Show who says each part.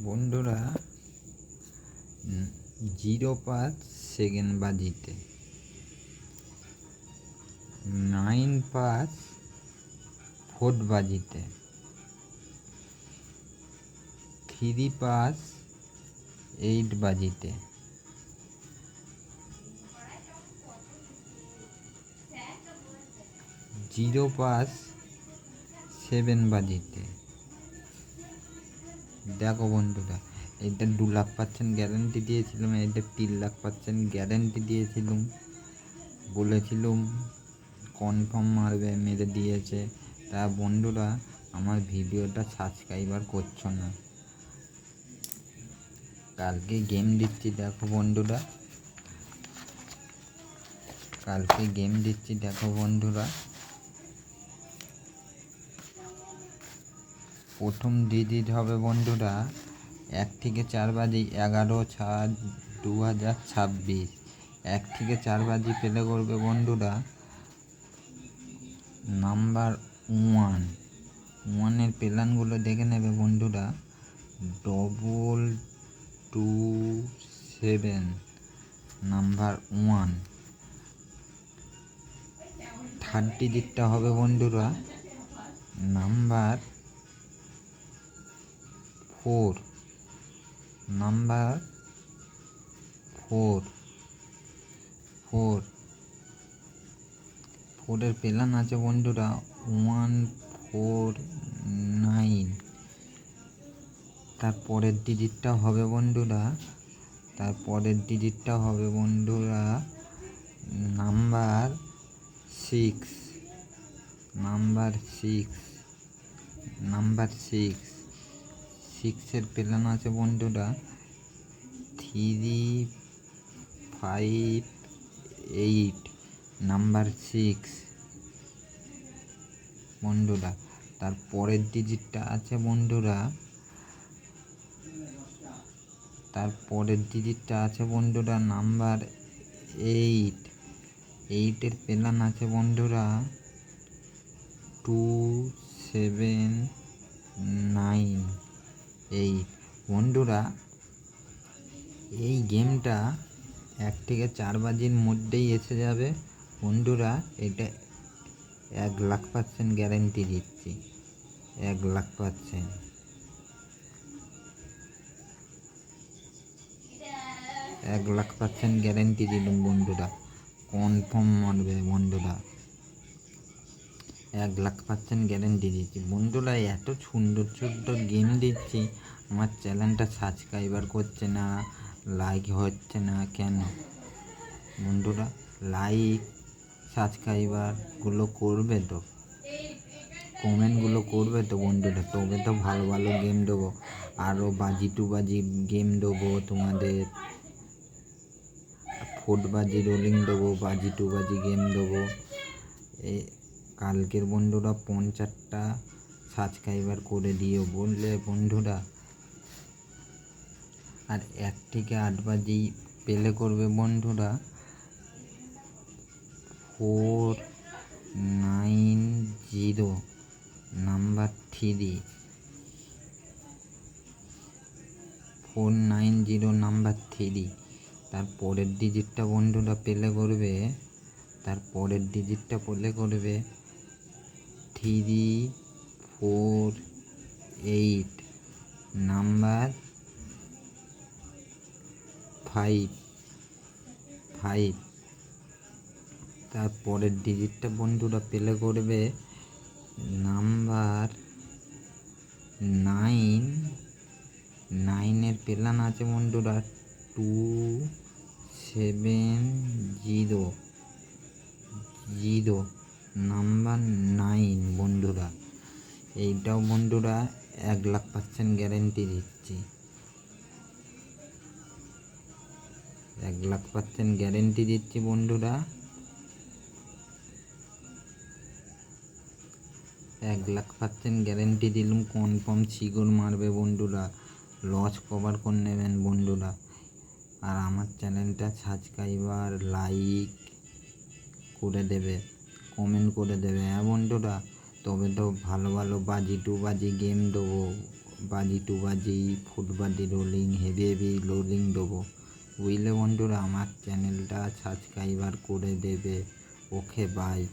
Speaker 1: বন্ধুরা 05 বাজিতে 9 বাজিতে 3 বাজিতে 7 বাজিতে। দেখো বন্ধুরা, এটা 2,00,000% গ্যারেন্টি দিয়েছিলাম, এটা 3,00,000% গ্যারেন্টি দিয়েছিলাম, বলেছিলাম কনফার্ম মারবে, মেরে দিয়েছে। তা বন্ধুরা, আমার ভিডিওটা সাবস্ক্রাইবার করছো না। কালকে গেম দিচ্ছি, দেখো বন্ধুরা, কালকে গেম দিচ্ছি, দেখো বন্ধুরা। প্রথম ডিজিট হবে বন্ধুরা 1 থেকে 4 বাজি 11/6/2026। 1 থেকে 4 বাজি পেলে করবে বন্ধুরা নাম্বার 1 এর প্ল্যানগুলো দেখে নেবে বন্ধুরা। 227 নাম্বার 1। থার্ড ডিজিটটা হবে বন্ধুরা নাম্বার 4। নাম্বার 4 এর প্ল্যান আছে বন্ধুরা 149। তারপরের ডিজিটটা হবে বন্ধুরা নাম্বার 6। নাম্বার 6 এর প্ল্যান আছে বন্ধুরা 358। নাম্বার 6 বন্ধুরা। তারপরের ডিজিটটা আছে বন্ধুরা নাম্বার 8। 8 এর প্ল্যান আছে বন্ধুরা 2798। বন্ধুরা, এই গেমটা 1 থেকে 4 বাজির মধ্যেই এসে যাবে বন্ধুরা। এটা 1,00,000% গ্যারেন্টি দিচ্ছি, 1,00,000%। 1,00,000% গ্যারেন্টি দিলাম বন্ধুরা, কনফার্ম মারবে বন্ধুরা। 1,00,000% গ্যারেন্টি দিচ্ছি বন্ধুরা। এত সুন্দর সুন্দর গেম দিচ্ছি, আমার চ্যানেলটা সাবস্ক্রাইবার করছে না, লাইক হচ্ছে না কেন বন্ধুরা? লাইক সাবস্ক্রাইবারগুলো করবে তো, কমেন্টগুলো করবে তো বন্ধুরা, তবে তো ভালো ভালো গেম দেবো। আরও বাজি গেম দেবো তোমাদের, 4 বাজি রোলিং দেবো, বাজি গেম দেবো। কালকের বন্ধুরা 50টা সাবস্ক্রাইবার করে দিও বললে বন্ধুরা। আর 1 থেকে 8 বাজি পেলে করবে বন্ধুরা 490 নাম্বার 3। 490 নাম্বার 3। তারপরের ডিজিটটা বন্ধুরা পেলে করবে 348 নাম্বার 5। তারপরের ডিজিটটা বন্ধুরা পেলে করবে নাম্বার 9। 9 এর প্ল্যান আছে বন্ধুরা 270 নাম্বার 9 বন্ধুরা। এইটাও বন্ধুরা 1,00,000% গ্যারেন্টি দিচ্ছি, 1,00,000% গ্যারেন্টি দিচ্ছি বন্ধুরা। 1,00,000% গ্যারেন্টি দিলাম, কনফার্ম শিওর মারবে বন্ধুরা, লস কভার করে নেবেন বন্ধুরা। আর আমার চ্যানেলটা সাবস্ক্রাইবার লাইক করে দেবে, কমেন্ট করে দেবে হ্যাঁ বন্ধুরা, তবে তো ভালো ভালো বাজি গেম দেবো, বাজি টু বাজি, ফুটবাজি রোলিং, হেভি হেভি রোলিং দেবো, বুঝলে বন্ধুরা? আমার চ্যানেলটা সাবস্ক্রাইবার করে দেবে। Okay bye.